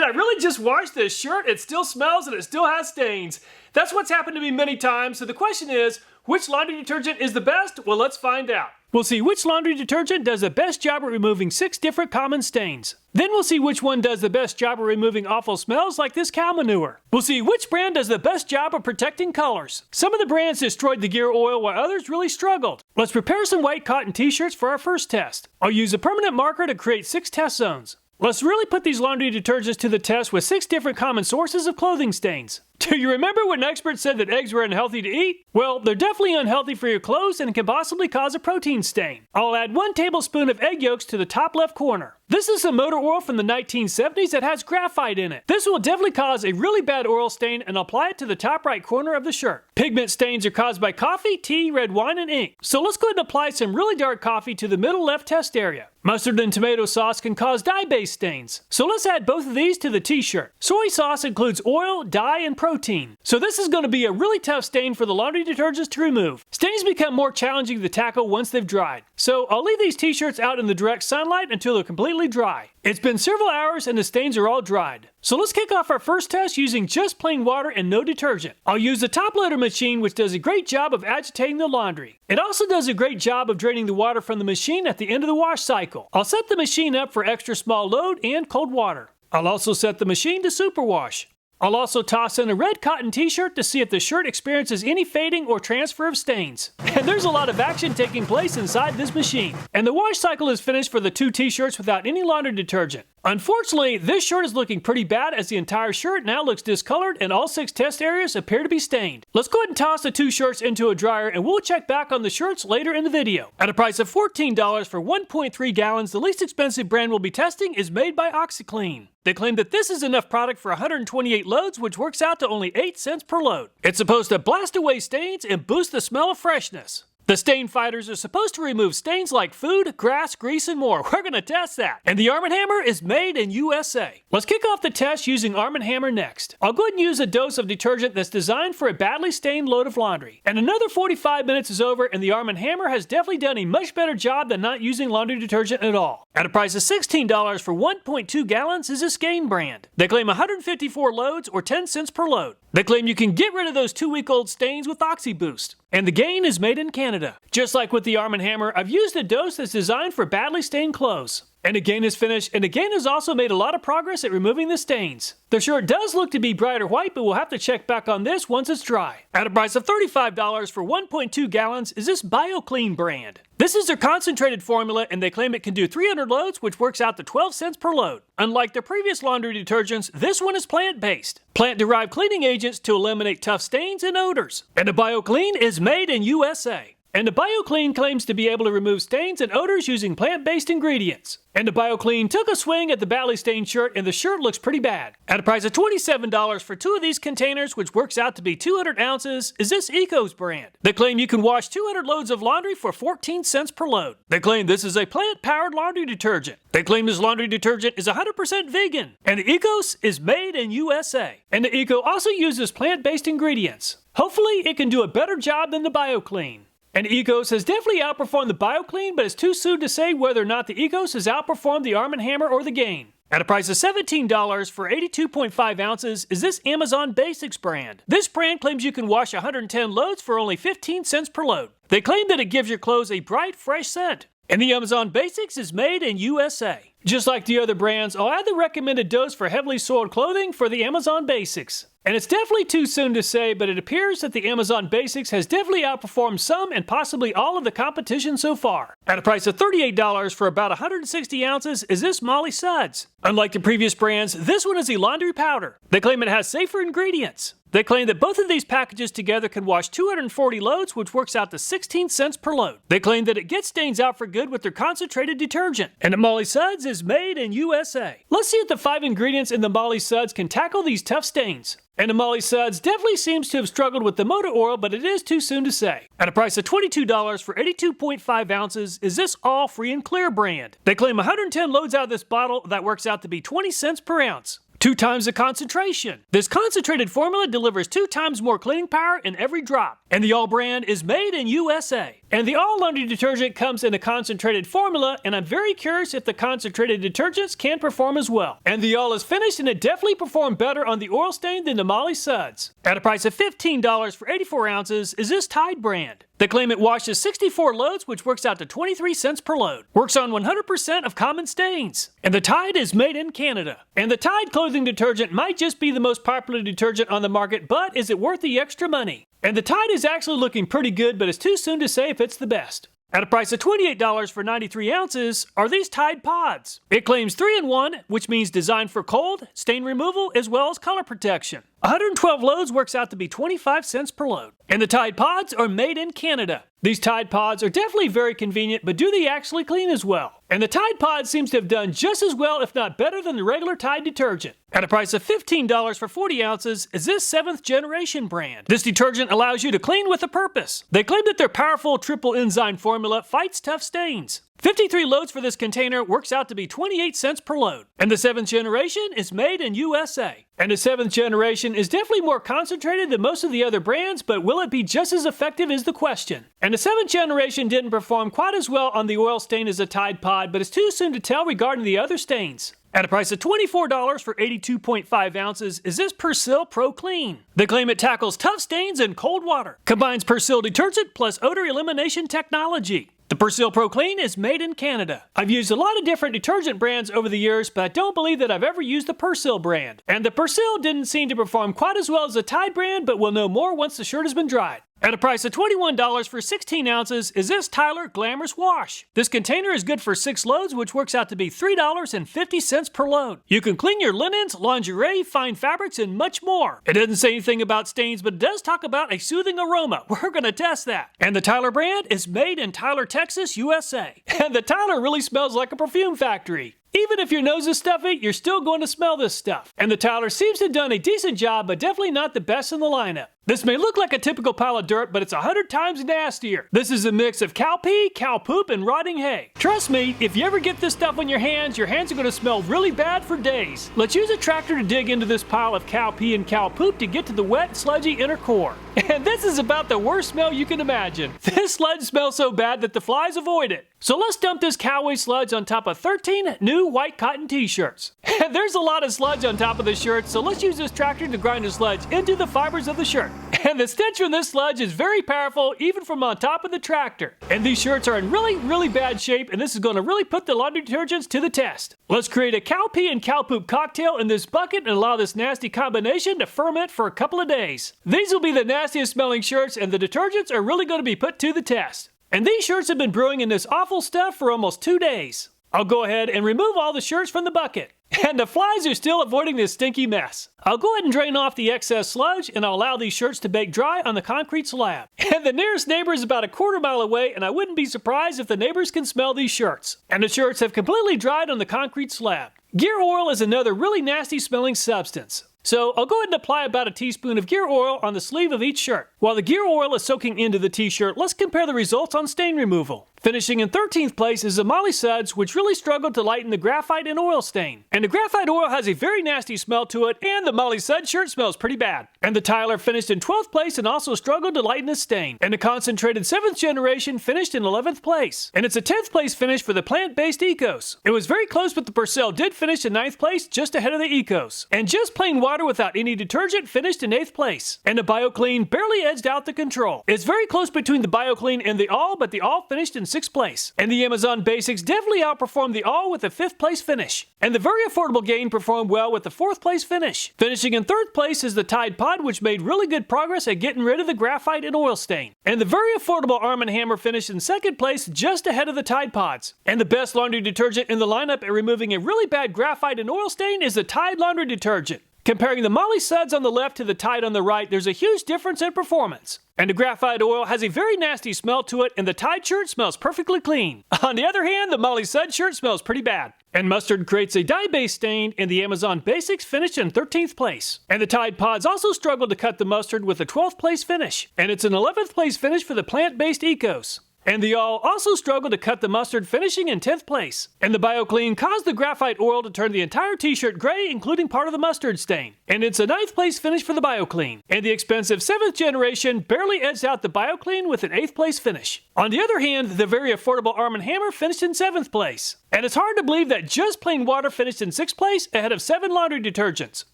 I really just washed this shirt. It still smells and it still has stains. That's what's happened to me many times. So the question is, which laundry detergent is the best? Well, let's find out. We'll see which laundry detergent does the best job at removing 6 different common stains. Then we'll see which one does the best job at removing awful smells like this cow manure. We'll see which brand does the best job of protecting colors. Some of the brands destroyed the gear oil while others really struggled. Let's prepare some white cotton t-shirts for our first test. I'll use a permanent marker to create 6 test zones. Let's really put these laundry detergents to the test with 6 different common sources of clothing stains. Do you remember when experts said that eggs were unhealthy to eat? Well, they're definitely unhealthy for your clothes and can possibly cause a protein stain. I'll add 1 tablespoon of egg yolks to the top left corner. This is some motor oil from the 1970s that has graphite in it. This will definitely cause a really bad oil stain, and I'll apply it to the top right corner of the shirt. Pigment stains are caused by coffee, tea, red wine, and ink. So let's go ahead and apply some really dark coffee to the middle left test area. Mustard and tomato sauce can cause dye-based stains. So let's add both of these to the t-shirt. Soy sauce includes oil, dye, and protein. So this is going to be a really tough stain for the laundry detergents to remove. Stains become more challenging to tackle once they've dried. So I'll leave these t-shirts out in the direct sunlight until they're completely dry. It's been several hours and the stains are all dried. So let's kick off our first test using just plain water and no detergent. I'll use the top loader machine, which does a great job of agitating the laundry. It also does a great job of draining the water from the machine at the end of the wash cycle. I'll set the machine up for extra small load and cold water. I'll also set the machine to superwash. I'll also toss in a red cotton t-shirt to see if the shirt experiences any fading or transfer of stains. And there's a lot of action taking place inside this machine. And the wash cycle is finished for the 2 t-shirts without any laundry detergent. Unfortunately, this shirt is looking pretty bad as the entire shirt now looks discolored and all 6 test areas appear to be stained. Let's go ahead and toss the 2 shirts into a dryer and we'll check back on the shirts later in the video. At a price of $14 for 1.3 gallons, the least expensive brand we'll be testing is made by OxiClean. They claim that this is enough product for 128 loads, which works out to only 8 cents per load. It's supposed to blast away stains and boost the smell of freshness. The stain fighters are supposed to remove stains like food, grass, grease, and more. We're gonna test that. And the Arm & Hammer is made in USA. Let's kick off the test using Arm & Hammer next. I'll go ahead and use a dose of detergent that's designed for a badly stained load of laundry. And another 45 minutes is over and the Arm & Hammer has definitely done a much better job than not using laundry detergent at all. At a price of $16 for 1.2 gallons is this Gain brand. They claim 154 loads or 10 cents per load. They claim you can get rid of those 2-week-old stains with OxiBoost. And the Gain is made in Canada. Just like with the Arm & Hammer, I've used a dose that's designed for badly stained clothes. And the Gain is finished, and the Gain has also made a lot of progress at removing the stains. The shirt does look to be brighter white, but we'll have to check back on this once it's dry. At a price of $35 for 1.2 gallons is this BioClean brand. This is their concentrated formula, and they claim it can do 300 loads, which works out to 12 cents per load. Unlike their previous laundry detergents, this one is plant-based. Plant-derived cleaning agents to eliminate tough stains and odors. And the BioClean is made in USA. And the BioClean claims to be able to remove stains and odors using plant-based ingredients. And the BioClean took a swing at the badly stained shirt, and the shirt looks pretty bad. At a price of $27 for 2 of these containers, which works out to be 200 ounces, is this Ecos brand. They claim you can wash 200 loads of laundry for 14 cents per load. They claim this is a plant-powered laundry detergent. They claim this laundry detergent is 100% vegan. And the Ecos is made in USA. And the Eco also uses plant-based ingredients. Hopefully, it can do a better job than the BioClean. And Ecos has definitely outperformed the BioClean, but it's too soon to say whether or not the Ecos has outperformed the Arm & Hammer or the Gain. At a price of $17 for 82.5 ounces is this Amazon Basics brand. This brand claims you can wash 110 loads for only 15 cents per load. They claim that it gives your clothes a bright, fresh scent. And the Amazon Basics is made in USA. Just like the other brands, I'll add the recommended dose for heavily soiled clothing for the Amazon Basics. And it's definitely too soon to say, but it appears that the Amazon Basics has definitely outperformed some and possibly all of the competition so far. At a price of $38 for about 160 ounces is this Molly Suds. Unlike the previous brands, this one is a laundry powder. They claim it has safer ingredients. They claim that both of these packages together can wash 240 loads, which works out to 16 cents per load. They claim that it gets stains out for good with their concentrated detergent. And the Molly Suds is made in USA. Let's see if the 5 ingredients in the Molly Suds can tackle these tough stains. And the Molly Suds definitely seems to have struggled with the motor oil, but it is too soon to say. At a price of $22 for 82.5 ounces is this All Free and Clear brand. They claim 110 loads out of this bottle that works out to be 20 cents per ounce. 2 times the concentration. This concentrated formula delivers 2 times more cleaning power in every drop. And the All brand is made in USA. And the All laundry detergent comes in a concentrated formula, and I'm very curious if the concentrated detergents can perform as well. And the All is finished, and it definitely performed better on the oil stain than the Molly Suds. At a price of $15 for 84 ounces is this Tide brand. They claim it washes 64 loads, which works out to 23 cents per load. Works on 100% of common stains. And the Tide is made in Canada. And the Tide clothing detergent might just be the most popular detergent on the market, but is it worth the extra money? And the Tide is actually looking pretty good, but it's too soon to say if it's the best. At a price of $28 for 93 ounces are these Tide Pods. It claims 3-in-1, which means designed for cold, stain removal, as well as color protection. 112 loads works out to be 25 cents per load. And the Tide Pods are made in Canada. These Tide Pods are definitely very convenient, but do they actually clean as well? And the Tide Pod seems to have done just as well, if not better, than the regular Tide detergent. At a price of $15 for 40 ounces is this 7th generation brand. This detergent allows you to clean with a purpose. They claim that their powerful triple enzyme formula fights tough stains. 53 loads for this container works out to be 28 cents per load. And the 7th generation is made in USA. And the 7th generation is definitely more concentrated than most of the other brands, but will it be just as effective is the question. And the 7th generation didn't perform quite as well on the oil stain as the Tide Pod, but it's too soon to tell regarding the other stains. At a price of $24 for 82.5 ounces is this Persil Pro Clean. They claim it tackles tough stains in cold water. Combines Persil detergent plus odor elimination technology. The Persil Pro Clean is made in Canada. I've used a lot of different detergent brands over the years, but I don't believe that I've ever used the Persil brand. And the Persil didn't seem to perform quite as well as the Tide brand, but we'll know more once the shirt has been dried. At a price of $21 for 16 ounces is this Tyler Glamorous Wash. This container is good for 6 loads, which works out to be $3.50 per load. You can clean your linens, lingerie, fine fabrics, and much more. It doesn't say anything about stains, but it does talk about a soothing aroma. We're going to test that. And the Tyler brand is made in Tyler, Texas, USA. And the Tyler really smells like a perfume factory. Even if your nose is stuffy, you're still going to smell this stuff. And the Tyler seems to have done a decent job, but definitely not the best in the lineup. This may look like a typical pile of dirt, but it's 100 times nastier. This is a mix of cow pee, cow poop, and rotting hay. Trust me, if you ever get this stuff on your hands are going to smell really bad for days. Let's use a tractor to dig into this pile of cow pee and cow poop to get to the wet, sludgy inner core. And this is about the worst smell you can imagine. This sludge smells so bad that the flies avoid it. So let's dump this cowboy sludge on top of 13 new white cotton t-shirts. And there's a lot of sludge on top of the shirt, so let's use this tractor to grind the sludge into the fibers of the shirt. And the stench from this sludge is very powerful, even from on top of the tractor. And these shirts are in really bad shape, and this is going to really put the laundry detergents to the test. Let's create a cow pee and cow poop cocktail in this bucket and allow this nasty combination to ferment for a couple of days. These will be the nastiest smelling shirts, and the detergents are really going to be put to the test. And these shirts have been brewing in this awful stuff for almost 2 days. I'll go ahead and remove all the shirts from the bucket. And the flies are still avoiding this stinky mess. I'll go ahead and drain off the excess sludge, and I'll allow these shirts to bake dry on the concrete slab. And the nearest neighbor is about a quarter-mile away, and I wouldn't be surprised if the neighbors can smell these shirts. And the shirts have completely dried on the concrete slab. Gear oil is another really nasty smelling substance. So I'll go ahead and apply about a teaspoon of gear oil on the sleeve of each shirt. While the gear oil is soaking into the t-shirt, let's compare the results on stain removal. Finishing in 13th place is the Molly Suds, which really struggled to lighten the graphite and oil stain. And the graphite oil has a very nasty smell to it, and the Molly Sud shirt smells pretty bad. And the Tyler finished in 12th place and also struggled to lighten the stain. And the concentrated 7th generation finished in 11th place. And it's a 10th place finish for the plant-based Ecos. It was very close, but the Persil did finish in 9th place, just ahead of the Ecos. And just plain water without any detergent finished in 8th place. And the BioClean barely edged out the Control. It's very close between the BioClean and the All, but the All finished in 6th place. And the Amazon Basics definitely outperformed the All with a 5th place finish. And the very affordable Gain performed well with the 4th place finish. Finishing in 3rd place is the Tide Pod, which made really good progress at getting rid of the graphite and oil stain. And the very affordable Arm & Hammer finished in 2nd place, just ahead of the Tide Pods. And the best laundry detergent in the lineup at removing a really bad graphite and oil stain is the Tide Laundry Detergent. Comparing the Molly Suds on the left to the Tide on the right, there's a huge difference in performance. And the graphite oil has a very nasty smell to it, and the Tide shirt smells perfectly clean. On the other hand, the Molly Sud shirt smells pretty bad. And mustard creates a dye-based stain, and the Amazon Basics finished in 13th place. And the Tide Pods also struggled to cut the mustard with a 12th place finish. And it's an 11th place finish for the plant-based Ecos. And the All also struggled to cut the mustard, finishing in 10th place. And the BioClean caused the graphite oil to turn the entire t-shirt gray, including part of the mustard stain. And it's a 9th place finish for the BioClean. And the expensive 7th generation barely edged out the BioClean with an 8th place finish. On the other hand, the very affordable Arm & Hammer finished in 7th place. And it's hard to believe that just plain water finished in 6th place ahead of 7 laundry detergents.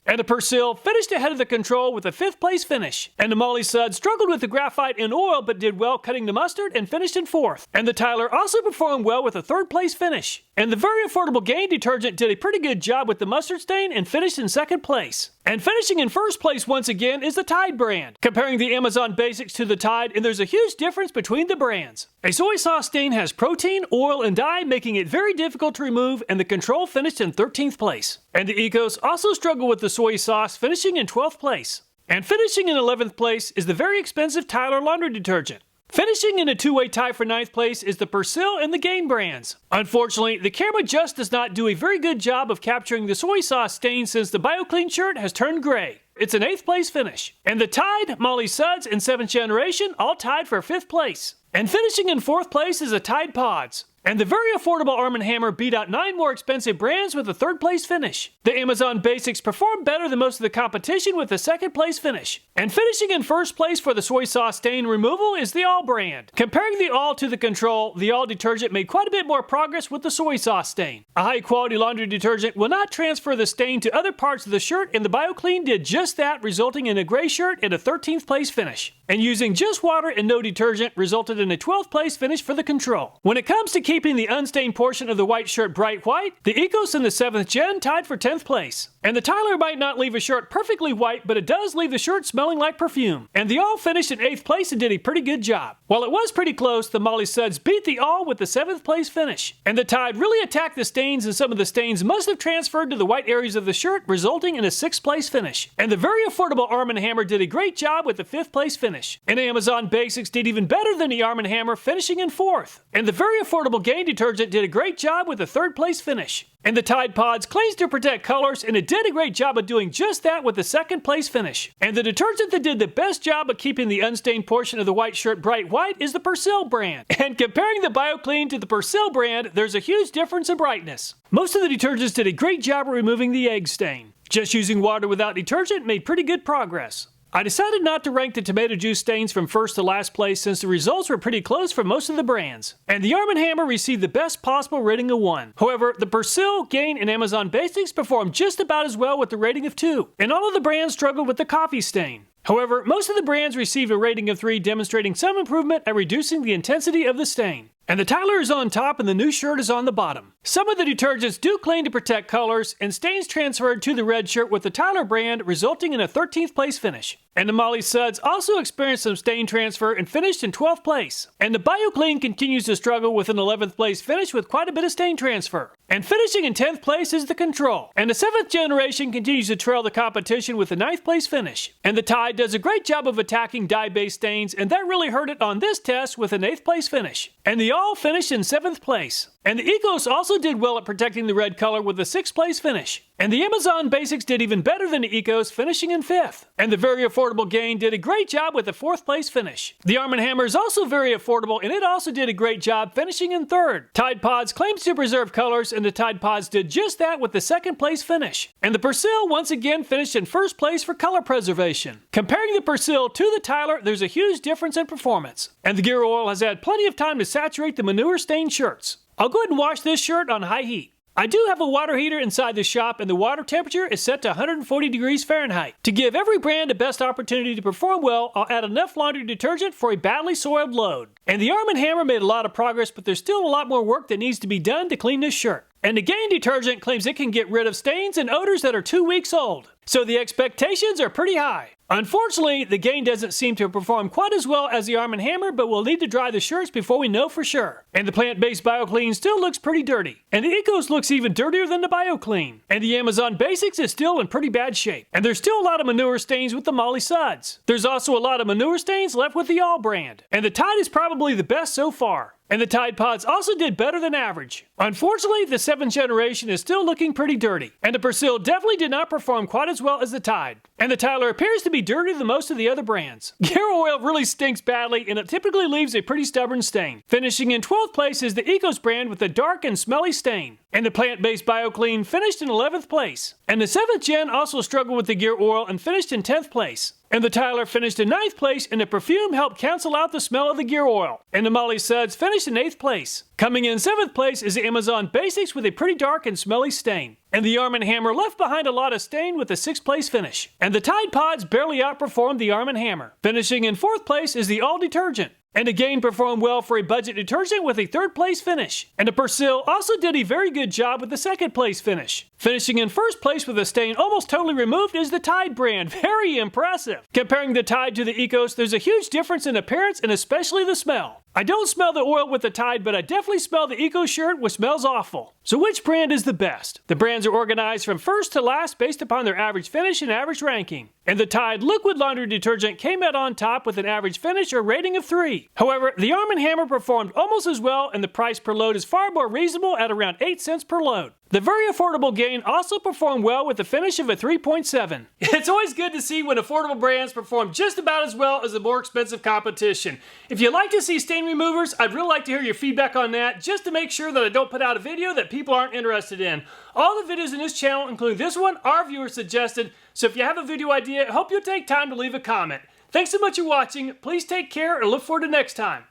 And the Persil finished ahead of the Control with a 5th place finish. And the Molly Suds struggled with the graphite and oil but did well cutting the mustard and finished in 4th. And the Tyler also performed well with a 3rd place finish. And the very affordable Gain detergent did a pretty good job with the mustard stain and finished in 2nd place. And finishing in 1st place once again is the Tide brand. Comparing the Amazon Basics to the Tide, and there's a huge difference between the brands. A soy sauce stain has protein, oil, and dye, making it very difficult to remove, and the Control finished in 13th place. And the Ecos also struggled with the soy sauce, finishing in 12th place. And finishing in 11th place is the very expensive Tyler laundry detergent. Finishing in a two-way tie for 9th place is the Persil and the Gain brands. Unfortunately, the camera just does not do a very good job of capturing the soy sauce stain since the BioClean shirt has turned gray. It's an 8th place finish. And the Tide, Molly Suds, and 7th generation all tied for 5th place. And finishing in 4th place is the Tide Pods. And the very affordable Arm & Hammer beat out 9 more expensive brands with a 3rd place finish. The Amazon Basics performed better than most of the competition with a 2nd place finish. And finishing in 1st place for the soy sauce stain removal is the All brand. Comparing the All to the Control, the All detergent made quite a bit more progress with the soy sauce stain. A high quality laundry detergent will not transfer the stain to other parts of the shirt, and the BioClean did just that, resulting in a gray shirt and a 13th place finish. And using just water and no detergent resulted in a 12th place finish for the Control. When it comes to keeping the unstained portion of the white shirt bright white, the Ecos and the 7th Gen tied for 10th place. And the Tyler might not leave a shirt perfectly white, but it does leave the shirt smelling like perfume. And the All finished in 8th place and did a pretty good job. While it was pretty close, the Molly Suds beat the All with the 7th place finish. And the Tide really attacked the stains, and some of the stains must have transferred to the white areas of the shirt, resulting in a 6th place finish. And the very affordable Arm & Hammer did a great job with the 5th place finish. And Amazon Basics did even better than the Arm & Hammer, finishing in 4th. And the very affordable Gain detergent did a great job with a 3rd place finish. And the Tide Pods claims to protect colors, and it did a great job of doing just that with the 2nd place finish. And the detergent that did the best job of keeping the unstained portion of the white shirt bright white is the Persil brand. And comparing the BioClean to the Persil brand, there's a huge difference in brightness. Most of the detergents did a great job of removing the egg stain. Just using water without detergent made pretty good progress. I decided not to rank the tomato juice stains from 1st to last place since the results were pretty close for most of the brands. And the Arm & Hammer received the best possible rating of 1. However, the Persil, Gain, and Amazon Basics performed just about as well with the rating of 2. And all of the brands struggled with the coffee stain. However, most of the brands received a rating of 3, demonstrating some improvement at reducing the intensity of the stain. And the Tyler is on top and the new shirt is on the bottom. Some of the detergents do claim to protect colors, and stains transferred to the red shirt with the Tyler brand, resulting in a 13th place finish. And the Molly Suds also experienced some stain transfer and finished in 12th place. And the BioClean continues to struggle with an 11th place finish with quite a bit of stain transfer. And finishing in 10th place is the Control. And the 7th generation continues to trail the competition with a 9th place finish. And the Tide does a great job of attacking dye-based stains, and that really hurt it on this test with an 8th place finish. And the All finished in 7th place. And the Ecos also did well at protecting the red color with a 6th place finish. And the Amazon Basics did even better than the Ecos, finishing in 5th. And the very affordable Gain did a great job with a 4th place finish. The Arm & Hammer is also very affordable, and it also did a great job, finishing in 3rd. Tide Pods claims to preserve colors, and the Tide Pods did just that with the 2nd place finish. And the Persil once again finished in 1st place for color preservation. Comparing the Persil to the Tyler, there's a huge difference in performance. And the Gear Oil has had plenty of time to saturate the manure-stained shirts. I'll go ahead and wash this shirt on high heat. I do have a water heater inside the shop, and the water temperature is set to 140 degrees Fahrenheit. To give every brand the best opportunity to perform well, I'll add enough laundry detergent for a badly soiled load. And the Arm & Hammer made a lot of progress, but there's still a lot more work that needs to be done to clean this shirt. And the Gain detergent claims it can get rid of stains and odors that are 2 weeks old. So the expectations are pretty high. Unfortunately, the Gain doesn't seem to perform quite as well as the Arm & Hammer, but we'll need to dry the shirts before we know for sure. And the plant-based BioClean still looks pretty dirty. And the Ecos looks even dirtier than the BioClean. And the Amazon Basics is still in pretty bad shape. And there's still a lot of manure stains with the Molly Suds. There's also a lot of manure stains left with the All brand. And the Tide is probably the best so far. And the Tide Pods also did better than average. Unfortunately, the 7th generation is still looking pretty dirty. And the Persil definitely did not perform quite as well as the Tide. And the Tyler appears to be be dirtier than most of the other brands. Gear Oil really stinks badly, and it typically leaves a pretty stubborn stain. Finishing in 12th place is the Ecos brand with a dark and smelly stain. And the plant-based BioClean finished in 11th place. And the 7th Gen also struggled with the Gear Oil and finished in 10th place. And the Tyler finished in 9th place, and the perfume helped cancel out the smell of the Gear Oil. And the Molly Suds finished in 8th place. Coming in 7th place is the Amazon Basics with a pretty dark and smelly stain. And the Arm & Hammer left behind a lot of stain with a 6th place finish. And the Tide Pods barely outperformed the Arm & Hammer. Finishing in 4th place is the All Detergent. And again performed well for a budget detergent with a 3rd place finish. And the Persil also did a very good job with the 2nd place finish. Finishing in 1st place with a stain almost totally removed is the Tide brand. Very impressive. Comparing the Tide to the Ecos, there's a huge difference in appearance and especially the smell. I don't smell the oil with the Tide, but I definitely smell the Eco shirt, which smells awful. So which brand is the best? The brands are organized from first to last based upon their average finish and average ranking. And the Tide liquid laundry detergent came out on top with an average finish or rating of 3. However, the Arm & Hammer performed almost as well, and the price per load is far more reasonable at around 8 cents per load. The very affordable Gain also performed well with a finish of a 3.7. It's always good to see when affordable brands perform just about as well as the more expensive competition. If you'd like to see stain removers, I'd really like to hear your feedback on that, just to make sure that I don't put out a video that people aren't interested in. All the videos in this channel, including this one, are viewer suggested, so if you have a video idea, I hope you'll take time to leave a comment. Thanks so much for watching, please take care and look forward to next time.